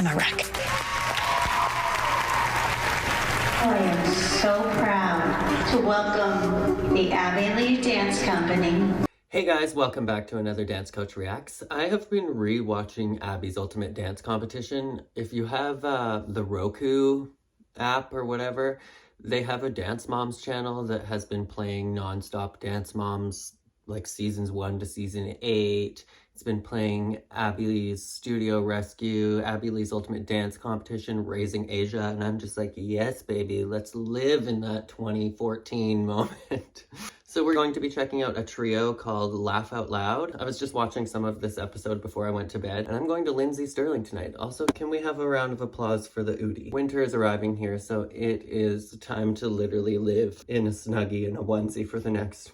I'm a wreck. I am so proud to welcome the Abby Lee Dance Company. Hey guys, welcome back to another Dance Coach Reacts. I have been re-watching Abby's Ultimate Dance Competition. If you have the Roku app or whatever, they have a Dance Moms channel that has been playing non-stop Dance Moms, like seasons 1 to season 8. It's been playing Abby Lee's Studio Rescue, Abby Lee's Ultimate Dance Competition, Raising Asia, and I'm just like, yes, baby, let's live in that 2014 moment. So we're going to be checking out a trio called Laugh Out Loud. I was just watching some of this episode before I went to bed, and I'm going to Lindsay Sterling tonight. Also, can we have a round of applause for the Udi? Winter is arriving here, so it is time to literally live in a Snuggie and a onesie for the next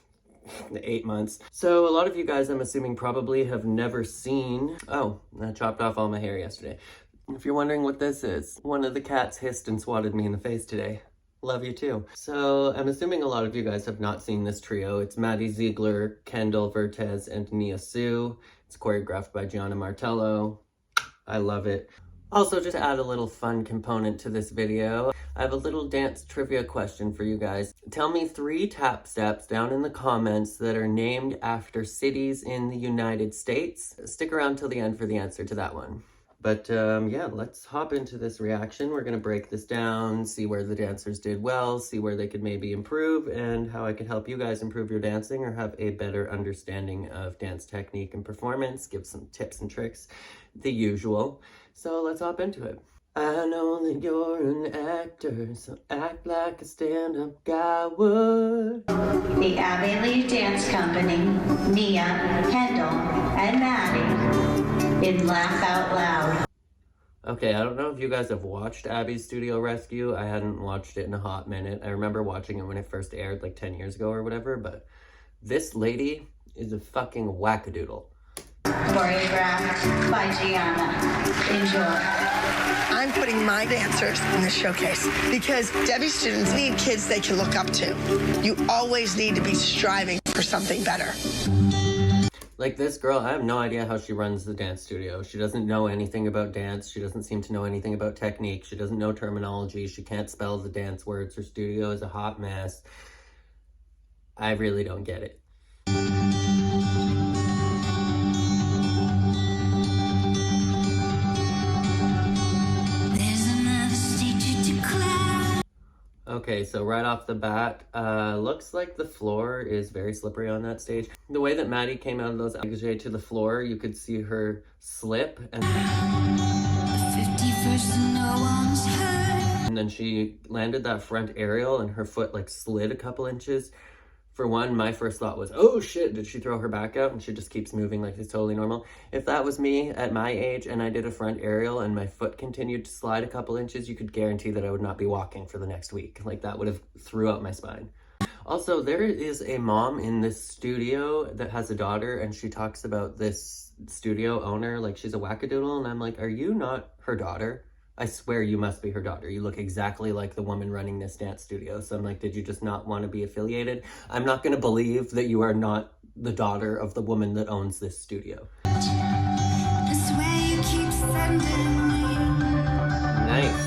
8 months. So a lot of you guys, I'm assuming, probably have never seen... Oh, I chopped off all my hair yesterday. If you're wondering what this is, one of the cats hissed and swatted me in the face today. Love you too. So I'm assuming a lot of you guys have not seen this trio. It's Maddie Ziegler, Kendall Vertes, and Nia Sioux. It's choreographed by Gianna Martello. I love it. Also, just to add a little fun component to this video, I have a little dance trivia question for you guys. Tell me 3 tap steps down in the comments that are named after cities in the United States. Stick around till the end for the answer to that one. But yeah, let's hop into this reaction. We're gonna break this down, see where the dancers did well, see where they could maybe improve, and how I could help you guys improve your dancing or have a better understanding of dance technique and performance, give some tips and tricks, the usual. So let's hop into it. I know that you're an actor, so act like a stand-up guy would. The Abby Lee Dance Company, Nia, Kendall, and Maddie in Laugh Out Loud. Okay, I don't know if you guys have watched Abby's Studio Rescue. I hadn't watched it in a hot minute. I remember watching it when it first aired like 10 years ago or whatever, but this lady is a fucking wackadoodle. Choreographed by Gianna. Enjoy. I'm putting my dancers in the showcase because Debbie students need kids they can look up to. You always need to be striving for something better. Like this girl, I have no idea how she runs the dance studio. She doesn't know anything about dance. She doesn't seem to know anything about technique. She doesn't know terminology. She can't spell the dance words. Her studio is a hot mess. I really don't get it. Okay, so right off the bat, looks like the floor is very slippery on that stage. The way that Maddie came out of those aiguilles to the floor, you could see her slip, and then she landed that front aerial and her foot like slid a couple inches. For one, my first thought was, oh shit, did she throw her back out? And she just keeps moving like it's totally normal. If that was me at my age and I did a front aerial and my foot continued to slide a couple inches, you could guarantee that I would not be walking for the next week. Like that would have threw out my spine. Also, there is a mom in this studio that has a daughter, and she talks about this studio owner like she's a wackadoodle, and I'm like, are you not her daughter? I swear you must be her daughter. You look exactly like the woman running this dance studio. So I'm like, did you just not want to be affiliated? I'm not going to believe that you are not the daughter of the woman that owns this studio. Nice.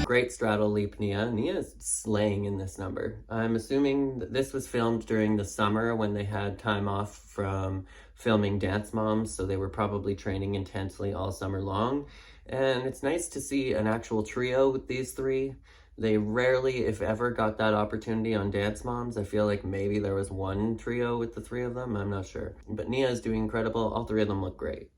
Great straddle leap, Nia. Nia is slaying in this number. I'm assuming that this was filmed during the summer when they had time off from filming Dance Moms, so they were probably training intensely all summer long. And it's nice to see an actual trio with these 3. They rarely, if ever, got that opportunity on Dance Moms. I feel like maybe there was one trio with the 3 of them. I'm not sure. But Nia is doing incredible. All 3 of them look great.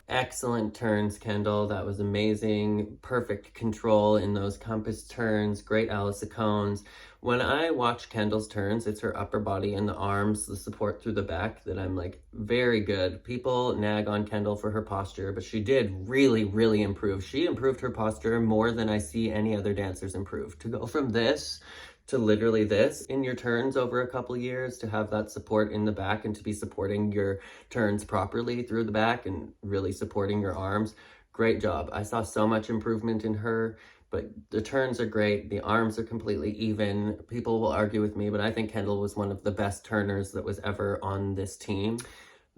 Excellent turns, Kendall. That was amazing. Perfect control in those compass turns. Great alisacones. When I watch Kendall's turns, it's her upper body and the arms, the support through the back that I'm like, very good. People nag on Kendall for her posture, but she did really, really improve. She improved her posture more than I see any other dancers improve. To go from this to literally this in your turns over a couple years, to have that support in the back and to be supporting your turns properly through the back and really supporting your arms. Great job. I saw so much improvement in her But the turns are great. The arms are completely even. People will argue with me, but I think Kendall was one of the best turners that was ever on this team.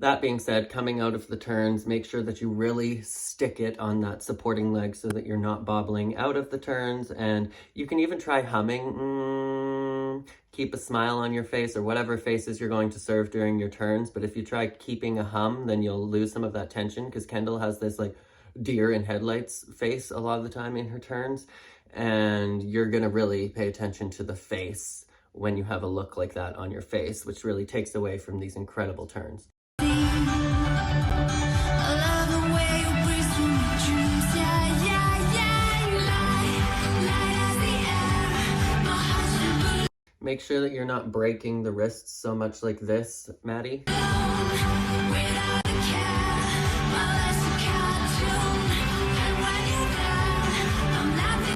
That being said, coming out of the turns, make sure that you really stick it on that supporting leg so that you're not bobbling out of the turns. And you can even try humming, keep a smile on your face, or whatever faces you're going to serve during your turns. But if you try keeping a hum, then you'll lose some of that tension, because Kendall has this like deer in headlights face a lot of the time in her turns. And you're gonna really pay attention to the face when you have a look like that on your face, which really takes away from these incredible turns. Make sure that you're not breaking the wrists so much like this, Maddie.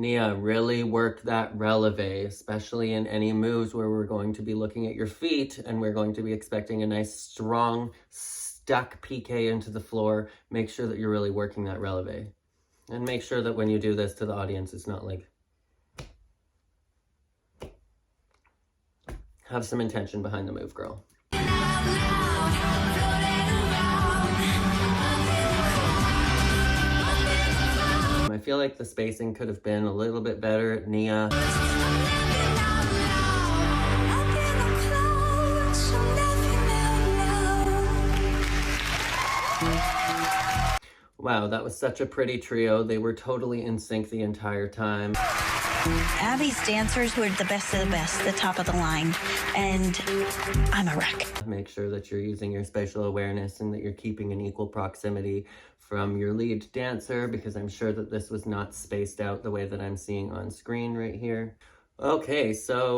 Nia, really work that releve, especially in any moves where we're going to be looking at your feet and we're going to be expecting a nice, strong, stuck PK into the floor. Make sure that you're really working that releve. And make sure that when you do this to the audience, it's not like... Have some intention behind the move, girl. I feel like the spacing could have been a little bit better, Nia. Wow, that was such a pretty trio. They were totally in sync the entire time. Abby's dancers were the best of the best, the top of the line, and I'm a wreck. Make sure that you're using your spatial awareness and that you're keeping an equal proximity from your lead dancer, because I'm sure that this was not spaced out the way that I'm seeing on screen right here. Okay, so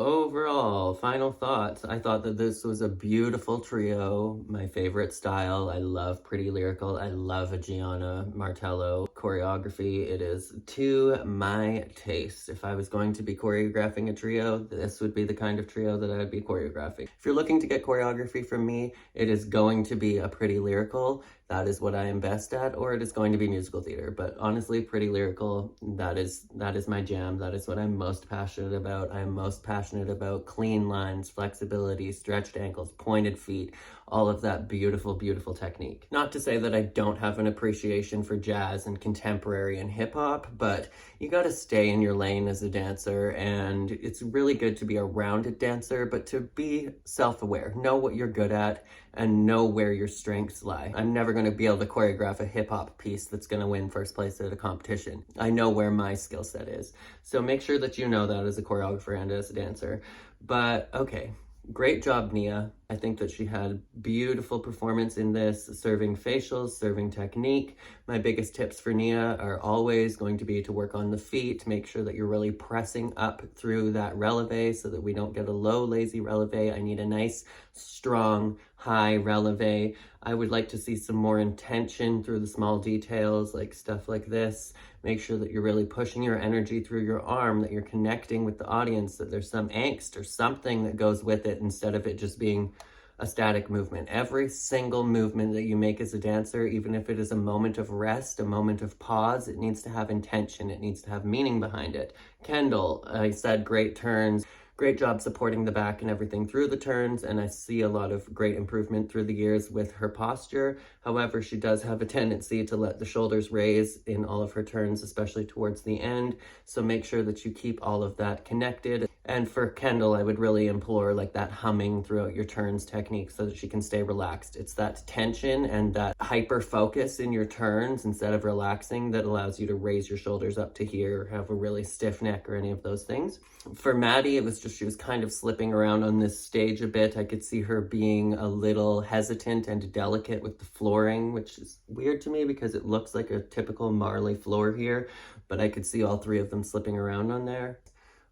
overall, final thoughts. I thought that this was a beautiful trio, my favorite style. I love Pretty Lyrical. I love a Gianna Martello choreography. It is to my taste. If I was going to be choreographing a trio, this would be the kind of trio that I'd be choreographing. If you're looking to get choreography from me, it is going to be a Pretty Lyrical. That is what I am best at, or it is going to be musical theater. But honestly, Pretty Lyrical, that is my jam. That is what I'm most passionate about. I'm most passionate about clean lines, flexibility, stretched ankles, pointed feet, all of that beautiful, beautiful technique. Not to say that I don't have an appreciation for jazz and contemporary and hip hop, but you gotta stay in your lane as a dancer, and it's really good to be a rounded dancer, but to be self-aware, know what you're good at, and know where your strengths lie. I'm never gonna be able to choreograph a hip hop piece that's gonna win first place at a competition. I know where my skill set is. So make sure that you know that as a choreographer and as a dancer. But okay, great job, Nia. I think that she had beautiful performance in this, serving facials, serving technique. My biggest tips for Nia are always going to be to work on the feet, make sure that you're really pressing up through that releve so that we don't get a low, lazy releve. I need a nice, strong, high releve. I would like to see some more intention through the small details, like stuff like this. Make sure that you're really pushing your energy through your arm, that you're connecting with the audience, that there's some angst or something that goes with it instead of it just being a static movement. Every single movement that you make as a dancer, even if it is a moment of rest, a moment of pause, it needs to have intention. It needs to have meaning behind it. Kendall, I said great turns. Great job supporting the back and everything through the turns, and I see a lot of great improvement through the years with her posture. However, she does have a tendency to let the shoulders raise in all of her turns, especially towards the end. So make sure that you keep all of that connected. And for Kendall, I would really implore like that humming throughout your turns technique so that she can stay relaxed. It's that tension and that hyper focus in your turns instead of relaxing that allows you to raise your shoulders up to here or have a really stiff neck or any of those things. For Maddie, it was just she was kind of slipping around on this stage a bit. I could see her being a little hesitant and delicate with the flooring, which is weird to me because it looks like a typical Marley floor here, but I could see all three of them slipping around on there.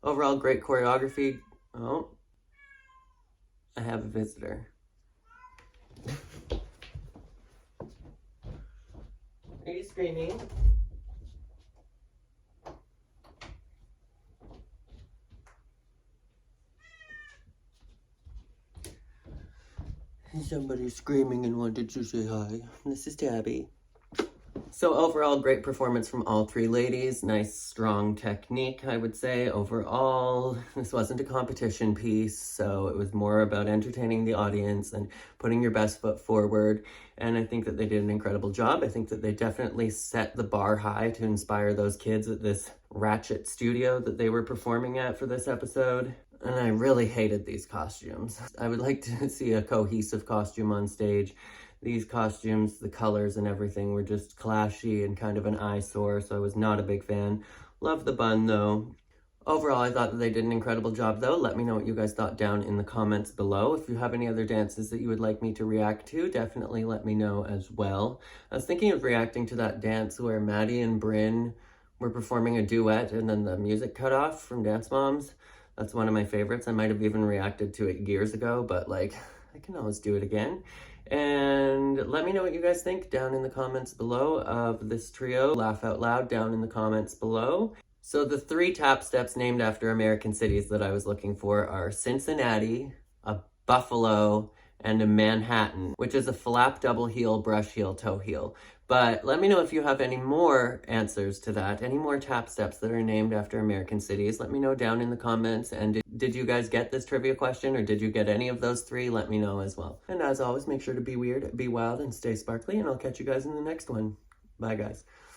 Overall, great choreography. Oh, I have a visitor. Are you screaming? Somebody's screaming and wanted to say hi. This is Tabby. So overall, great performance from all three ladies. Nice, strong technique, I would say. Overall, this wasn't a competition piece, so it was more about entertaining the audience and putting your best foot forward. And I think that they did an incredible job. I think that they definitely set the bar high to inspire those kids at this ratchet studio that they were performing at for this episode. And I really hated these costumes. I would like to see a cohesive costume on stage. These costumes, the colors and everything were just clashy and kind of an eyesore, so I was not a big fan. Love the bun though. Overall, I thought that they did an incredible job though. Let me know what you guys thought down in the comments below. If you have any other dances that you would like me to react to, definitely let me know as well. I was thinking of reacting to that dance where Maddie and Bryn were performing a duet and then the music cut off from Dance Moms. That's one of my favorites. I might have even reacted to it years ago, but like, I can always do it again. And let me know what you guys think down in the comments below of this trio. Laugh out loud down in the comments below. So the 3 tap steps named after American cities that I was looking for are Cincinnati, a Buffalo, and a Manhattan, which is a flap, double heel, brush heel, toe heel. But let me know if you have any more answers to that, any more tap steps that are named after American cities. Let me know down in the comments. And did you guys get this trivia question, or did you get any of those 3? Let me know as well. And as always, make sure to be weird, be wild, and stay sparkly, and I'll catch you guys in the next one. Bye, guys.